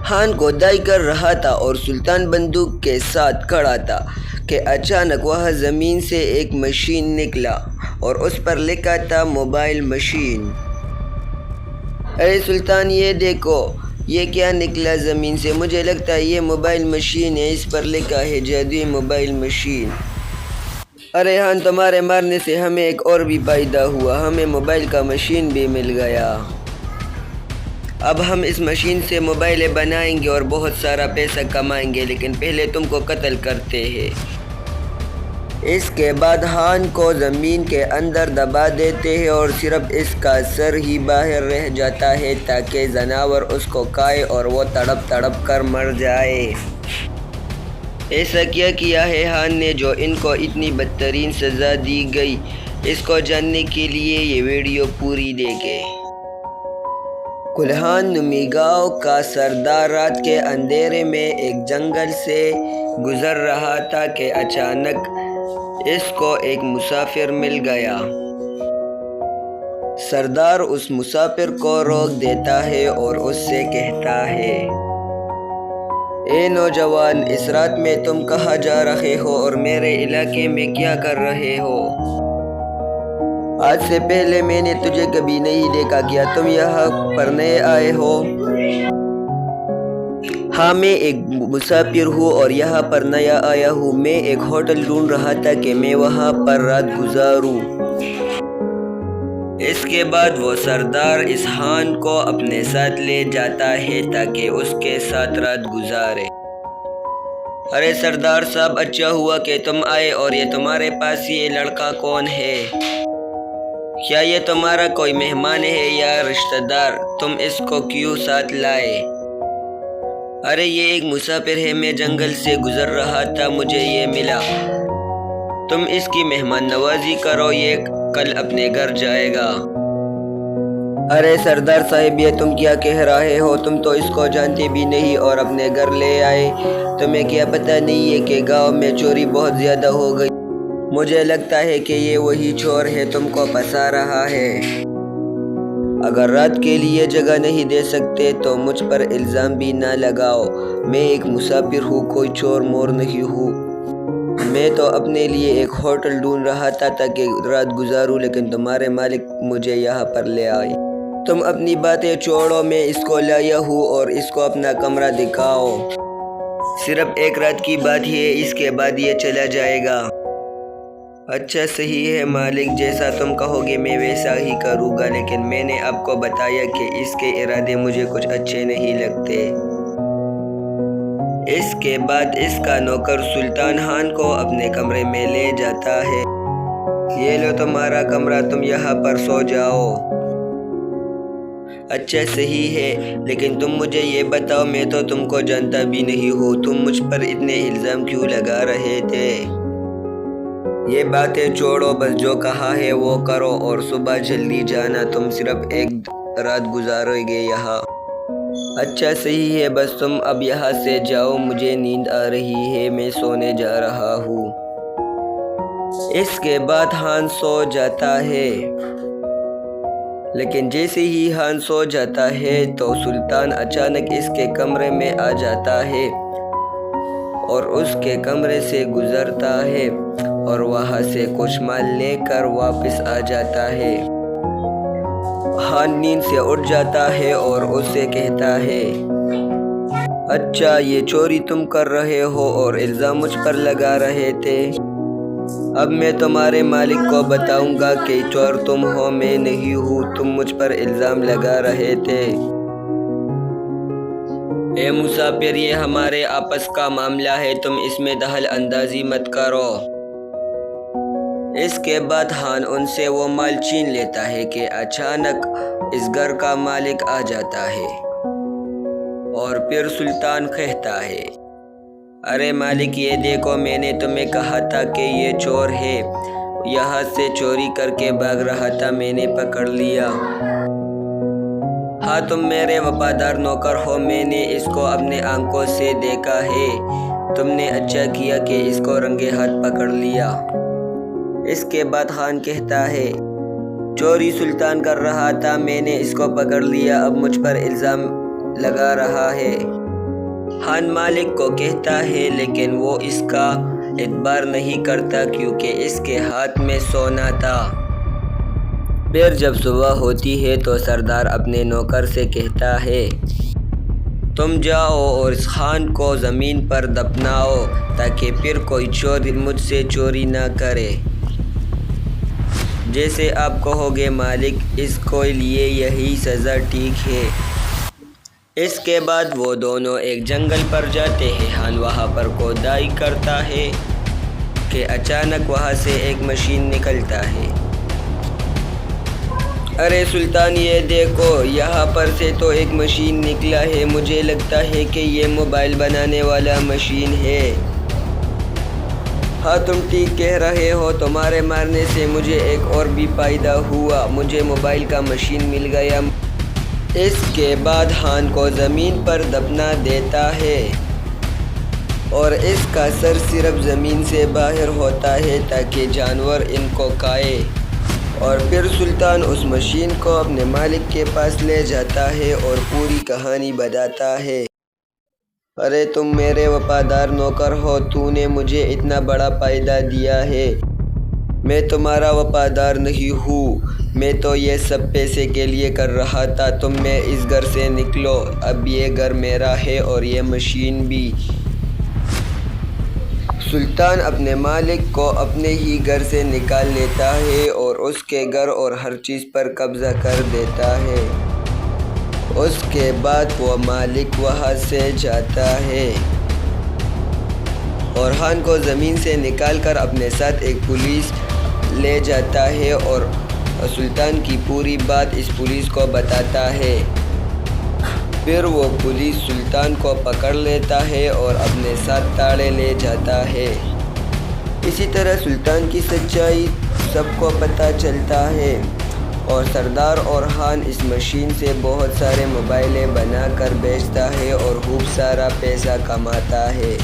خان کھدائی کر رہا تھا اور سلطان بندوق کے ساتھ کھڑا تھا کہ اچانک وہاں زمین سے ایک مشین نکلا اور اس پر لکھا تھا موبائل مشین۔ ارے سلطان یہ دیکھو، یہ کیا نکلا زمین سے؟ مجھے لگتا ہے یہ موبائل مشین ہے، اس پر لکھا ہے جادوئی موبائل مشین۔ ارے خان، تمہارے مارنے سے ہمیں ایک اور بھی فائدہ ہوا، ہمیں موبائل کا مشین بھی مل گیا۔ اب ہم اس مشین سے موبائلیں بنائیں گے اور بہت سارا پیسہ کمائیں گے، لیکن پہلے تم کو قتل کرتے ہیں۔ اس کے بعد خان کو زمین کے اندر دبا دیتے ہیں اور صرف اس کا سر ہی باہر رہ جاتا ہے تاکہ جانور اس کو کھائے اور وہ تڑپ تڑپ کر مر جائے۔ ایسا کیا کیا ہے خان نے جو ان کو اتنی بدترین سزا دی گئی؟ اس کو جاننے کے لیے یہ ویڈیو پوری دیکھیں۔ کلہان نمی گاؤں کا سردار رات کے اندھیرے میں ایک جنگل سے گزر رہا تھا کہ اچانک اس کو ایک مسافر مل گیا۔ سردار اس مسافر کو روک دیتا ہے اور اس سے کہتا ہے، اے نوجوان، اس رات میں تم کہاں جا رہے ہو اور میرے علاقے میں کیا کر رہے ہو؟ آج سے پہلے میں نے تجھے کبھی نہیں دیکھا، کیا تم یہاں پر نئے آئے ہو؟ ہاں، میں ایک مسافر ہوں اور یہاں پر نیا آیا ہوں۔ میں ایک ہوٹل ڈھونڈ رہا تھا کہ میں وہاں پر رات گزاروں۔ اس کے بعد وہ سردار اس خان کو اپنے ساتھ لے جاتا ہے تاکہ اس کے ساتھ رات گزارے۔ ارے سردار صاحب، اچھا ہوا کہ تم آئے، اور یہ تمہارے پاس یہ لڑکا کون ہے؟ کیا یہ تمہارا کوئی مہمان ہے یا رشتہ دار؟ تم اس کو کیوں ساتھ لائے؟ ارے یہ ایک مسافر ہے، میں جنگل سے گزر رہا تھا، مجھے یہ ملا۔ تم اس کی مہمان نوازی کرو، یہ کل اپنے گھر جائے گا۔ ارے سردار صاحب، یہ تم کیا کہہ رہے ہو؟ تم تو اس کو جانتے بھی نہیں اور اپنے گھر لے آئے۔ تمہیں کیا پتہ نہیں ہے کہ گاؤں میں چوری بہت زیادہ ہو گئی؟ مجھے لگتا ہے کہ یہ وہی چور ہے، تم کو پھنسا رہا ہے۔ اگر رات کے لیے جگہ نہیں دے سکتے تو مجھ پر الزام بھی نہ لگاؤ۔ میں ایک مسافر ہوں، کوئی چور مور نہیں ہوں۔ میں تو اپنے لیے ایک ہوٹل ڈھونڈ رہا تھا تاکہ رات گزاروں، لیکن تمہارے مالک مجھے یہاں پر لے آئے۔ تم اپنی باتیں چھوڑو، میں اس کو لایا ہوں اور اس کو اپنا کمرہ دکھاؤ۔ صرف ایک رات کی بات ہے، اس کے بعد یہ چلا جائے گا۔ اچھا صحیح ہے مالک، جیسا تم کہو گے میں ویسا ہی کروں گا، لیکن میں نے آپ کو بتایا کہ اس کے ارادے مجھے کچھ اچھے نہیں لگتے۔ اس کے بعد اس کا نوکر سلطان خان کو اپنے کمرے میں لے جاتا ہے۔ یہ لو تمہارا کمرہ، تم یہاں پر سو جاؤ۔ اچھا صحیح ہے، لیکن تم مجھے یہ بتاؤ، میں تو تم کو جانتا بھی نہیں ہوں، تم مجھ پر اتنے الزام کیوں لگا رہے تھے؟ یہ باتیں چھوڑو، بس جو کہا ہے وہ کرو اور صبح جلدی جانا، تم صرف ایک رات گزارو گے یہاں۔ اچھا صحیح ہے، بس تم اب یہاں سے جاؤ، مجھے نیند آ رہی ہے، میں سونے جا رہا ہوں۔ اس کے بعد خان سو جاتا ہے، لیکن جیسے ہی خان سو جاتا ہے تو سلطان اچانک اس کے کمرے میں آ جاتا ہے اور اس کے کمرے سے گزرتا ہے اور وہاں سے کچھ مال لے کر واپس آ جاتا ہے۔ خان نیند سے اٹھ جاتا ہے اور اس سے کہتا ہے، اچھا یہ چوری تم کر رہے ہو اور الزام مجھ پر لگا رہے تھے؟ اب میں تمہارے مالک کو بتاؤں گا کہ چور تم ہو، میں نہیں ہوں، تم مجھ پر الزام لگا رہے تھے۔ اے مسافر، یہ ہمارے آپس کا معاملہ ہے، تم اس میں دخل اندازی مت کرو۔ اس کے بعد خان ان سے وہ مال چھین لیتا ہے کہ اچانک اس گھر کا مالک آ جاتا ہے اور پھر سلطان کہتا ہے، ارے مالک یہ دیکھو، میں نے تمہیں کہا تھا کہ یہ چور ہے، یہاں سے چوری کر کے بھاگ رہا تھا، میں نے پکڑ لیا۔ ہاں تم میرے وفادار نوکر ہو، میں نے اس کو اپنے آنکھوں سے دیکھا ہے، تم نے اچھا کیا کہ اس کو رنگے ہاتھ پکڑ لیا۔ اس کے بعد خان کہتا ہے، چوری سلطان کر رہا تھا، میں نے اس کو پکڑ لیا، اب مجھ پر الزام لگا رہا ہے۔ خان مالک کو کہتا ہے لیکن وہ اس کا اعتبار نہیں کرتا کیونکہ اس کے ہاتھ میں سونا تھا۔ پھر جب صبح ہوتی ہے تو سردار اپنے نوکر سے کہتا ہے، تم جاؤ اور اس خان کو زمین پر دفناؤ تاکہ پھر کوئی چور مجھ سے چوری نہ کرے۔ جیسے آپ کہو گے مالک، اس کے لیے یہی سزا ٹھیک ہے۔ اس کے بعد وہ دونوں ایک جنگل پر جاتے ہیں۔ خان وہاں پر کھودائی کرتا ہے کہ اچانک وہاں سے ایک مشین نکلتا ہے۔ ارے سلطان، یہ دیکھو، یہاں پر سے تو ایک مشین نکلا ہے، مجھے لگتا ہے کہ یہ موبائل بنانے والا مشین ہے۔ ہاں تم ٹھیک کہہ رہے ہو، تمہارے مارنے سے مجھے ایک اور بھی فائدہ ہوا، مجھے موبائل کا مشین مل گیا۔ اس کے بعد خان کو زمین پر دفنا دیتا ہے اور اس کا سر صرف زمین سے باہر ہوتا ہے تاکہ جانور ان کو کھائے، اور پھر سلطان اس مشین کو اپنے مالک کے پاس لے جاتا ہے اور پوری کہانی بتاتا ہے۔ ارے تم میرے وفادار نوکر ہو، تو نے مجھے اتنا بڑا فائدہ دیا ہے، میں تمہارا وفادار نہیں ہوں، میں تو یہ سب پیسے کے لیے کر رہا تھا، تم میں اس گھر سے نکلو، اب یہ گھر میرا ہے اور یہ مشین بھی۔ سلطان اپنے مالک کو اپنے ہی گھر سے نکال لیتا ہے اور اس کے گھر اور ہر چیز پر قبضہ کر دیتا ہے۔ اس کے بعد وہ مالک وہاں سے جاتا ہے اور خان کو زمین سے نکال کر اپنے ساتھ ایک پولیس لے جاتا ہے اور سلطان کی پوری بات اس پولیس کو بتاتا ہے۔ پھر وہ پولیس سلطان کو پکڑ لیتا ہے اور اپنے ساتھ تاڑے لے جاتا ہے۔ اسی طرح سلطان کی سچائی سب کو پتہ چلتا ہے اور سردار اور خان اس مشین سے بہت سارے موبائلیں بنا کر بیچتا ہے اور خوب سارا پیسہ کماتا ہے۔